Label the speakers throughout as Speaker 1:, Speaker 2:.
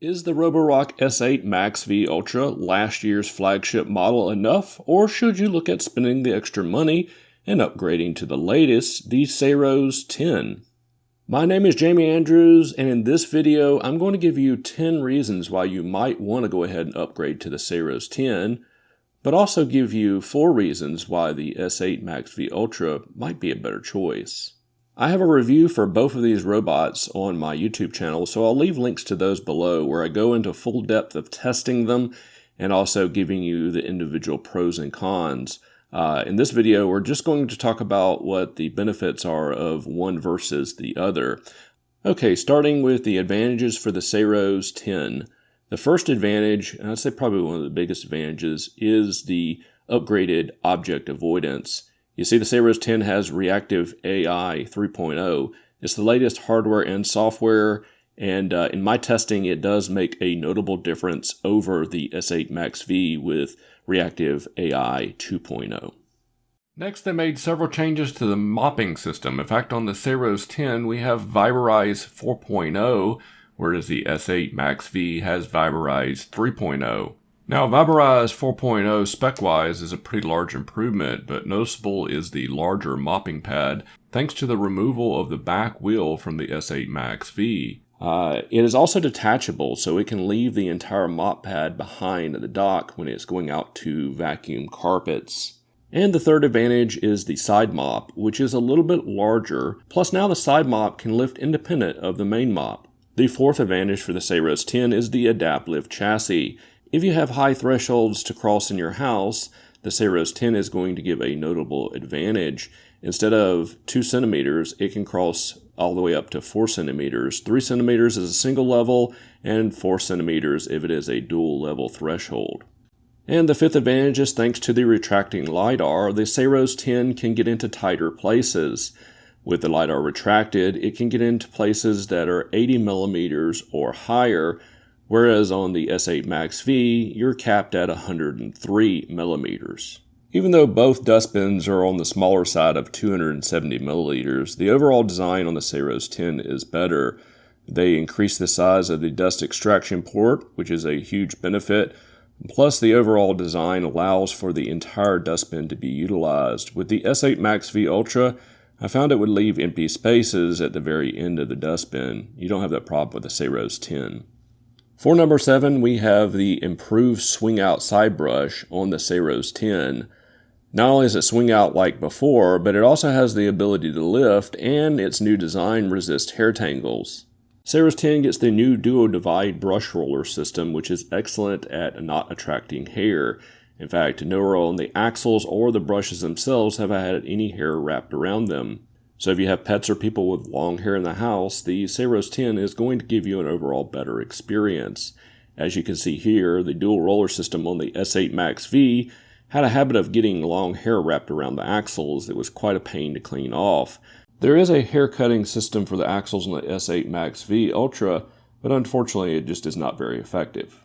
Speaker 1: Is the Roborock S8 MaxV Ultra, last year's flagship model, enough, or should you look at spending the extra money and upgrading to the latest, the Saros 10? My name is Jamie Andrews, and in this video, I'm going to give you 10 reasons why you might want to go ahead and upgrade to the Saros 10, but also give you 4 reasons why the S8 MaxV Ultra might be a better choice. I have a review for both of these robots on my YouTube channel, so I'll leave links to those below where I go into full depth of testing them and also giving you the individual pros and cons. In this video, we're just going to talk about what the benefits are of one versus the other. Okay, starting with the advantages for the Saros 10. The first advantage, and I'd say probably one of the biggest advantages, is the upgraded object avoidance. You see, the Saros 10 has Reactive AI 3.0. It's the latest hardware and software, and in my testing, it does make a notable difference over the S8 MaxV with Reactive AI 2.0. Next, they made several changes to the mopping system. In fact, on the Saros 10, we have Viberize 4.0, whereas the S8 MaxV has Viberize 3.0. Now, Viberize 4.0 spec-wise is a pretty large improvement, but noticeable is the larger mopping pad, thanks to the removal of the back wheel from the S8 MaxV. It is also detachable, so it can leave the entire mop pad behind the dock when it's going out to vacuum carpets. And the third advantage is the side mop, which is a little bit larger, plus now the side mop can lift independent of the main mop. The fourth advantage for the Saros 10 is the Adapt Lift chassis. If you have high thresholds to cross in your house, the Saros 10 is going to give a notable advantage. Instead of 2 centimeters, it can cross all the way up to 4 centimeters. 3 centimeters is a single level, and 4 centimeters if it is a dual level threshold. And the fifth advantage is thanks to the retracting LiDAR, the Saros 10 can get into tighter places. With the LiDAR retracted, it can get into places that are 80 millimeters or higher, whereas on the S8 MaxV, you're capped at 103 millimeters. Even though both dustbins are on the smaller side of 270 milliliters, the overall design on the Saros 10 is better. They increase the size of the dust extraction port, which is a huge benefit. Plus, the overall design allows for the entire dustbin to be utilized. With the S8 MaxV Ultra, I found it would leave empty spaces at the very end of the dustbin. You don't have that problem with the Saros 10. For number 7, we have the improved swing out side brush on the Saros 10. Not only does it swing out like before, but it also has the ability to lift, and its new design resists hair tangles. Saros 10 gets the new Duo Divide brush roller system, which is excellent at not attracting hair. In fact, nowhere on the axles or the brushes themselves have I had any hair wrapped around them. So if you have pets or people with long hair in the house, the Saros 10 is going to give you an overall better experience. As you can see here, the dual roller system on the S8 MaxV had a habit of getting long hair wrapped around the axles. It was quite a pain to clean off. There is a hair cutting system for the axles on the S8 MaxV Ultra, but unfortunately it just is not very effective.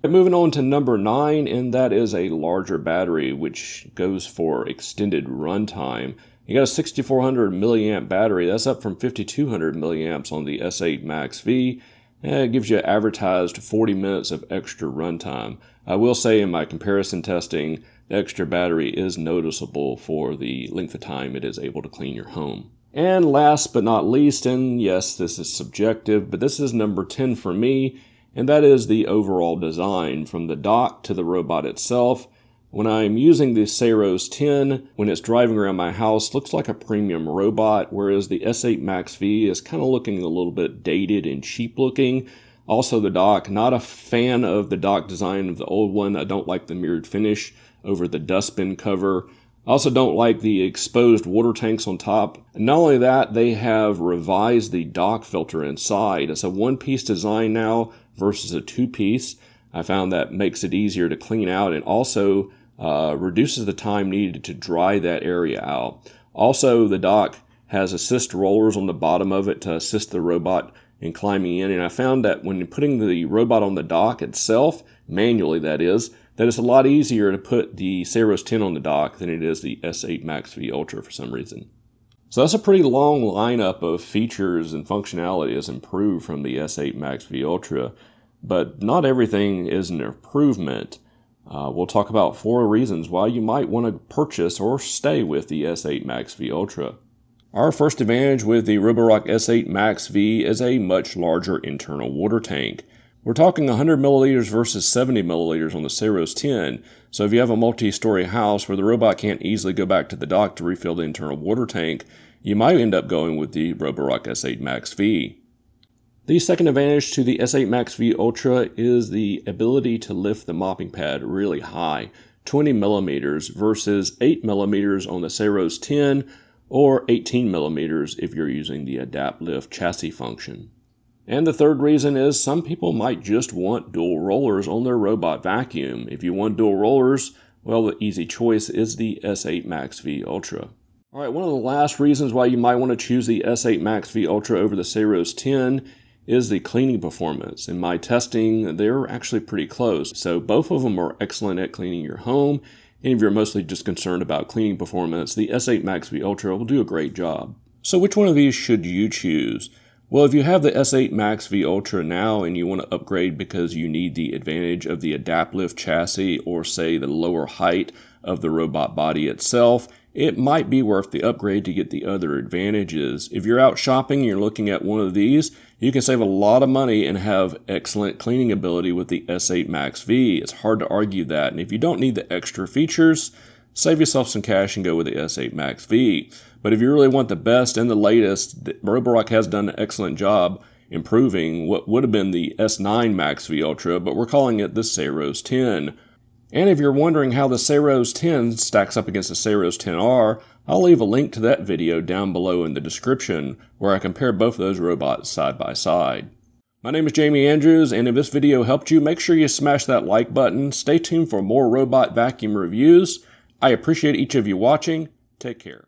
Speaker 1: Moving on to number 9, and that is a larger battery, which goes for extended runtime. You got a 6400 milliamp battery. That's up from 5200 milliamps on the S8 MaxV. And it gives you advertised 40 minutes of extra runtime. I will say in my comparison testing, the extra battery is noticeable for the length of time it is able to clean your home. And last but not least, and yes, this is subjective, but this is number 10 for me, and that is the overall design from the dock to the robot itself. When I'm using the Saros 10, when it's driving around my house, looks like a premium robot, whereas the S8 MaxV is kind of looking a little bit dated and cheap looking. Also the dock, not a fan of the dock design of the old one. I don't like the mirrored finish over the dustbin cover. I also don't like the exposed water tanks on top. And not only that, they have revised the dock filter inside. It's a one-piece design now versus a two-piece. I found that makes it easier to clean out and also reduces the time needed to dry that area out. Also, the dock has assist rollers on the bottom of it to assist the robot in climbing in. And I found that when putting the robot on the dock itself, manually that is, that it's a lot easier to put the Saros 10 on the dock than it is the S8 MaxV Ultra for some reason. So that's a pretty long lineup of features and functionality that's improved from the S8 MaxV Ultra. but not everything is an improvement. We'll talk about 4 reasons why you might want to purchase or stay with the S8 MaxV Ultra. Our first advantage with the Roborock S8 MaxV is a much larger internal water tank. We're talking 100 milliliters versus 70 milliliters on the Saros 10, so if you have a multi-story house where the robot can't easily go back to the dock to refill the internal water tank, you might end up going with the Roborock S8 MaxV. The second advantage to the S8 MaxV Ultra is the ability to lift the mopping pad really high, 20 millimeters versus 8 millimeters on the Saros 10, or 18 millimeters if you're using the Adapt Lift chassis function. And the third reason is some people might just want dual rollers on their robot vacuum. If you want dual rollers, well, the easy choice is the S8 MaxV Ultra. Alright, one of the last reasons why you might want to choose the S8 MaxV Ultra over the Saros 10 is the cleaning performance. In my testing, they're actually pretty close. So both of them are excellent at cleaning your home. And if you're mostly just concerned about cleaning performance, the S8 MaxV Ultra will do a great job. So which one of these should you choose? Well, if you have the S8 MaxV Ultra now and you want to upgrade because you need the advantage of the Adapt Lift chassis or say the lower height of the robot body itself, it might be worth the upgrade to get the other advantages. If you're out shopping and you're looking at one of these, you can save a lot of money and have excellent cleaning ability with the S8 MaxV. It's hard to argue that. And if you don't need the extra features, save yourself some cash and go with the S8 MaxV. But if you really want the best and the latest, Roborock has done an excellent job improving what would have been the S9 MaxV Ultra, but we're calling it the Saros 10. And if you're wondering how the Saros 10 stacks up against the Saros 10R, I'll leave a link to that video down below in the description where I compare both of those robots side by side. My name is Jamie Andrews, and if this video helped you, make sure you smash that like button. Stay tuned for more robot vacuum reviews. I appreciate each of you watching. Take care.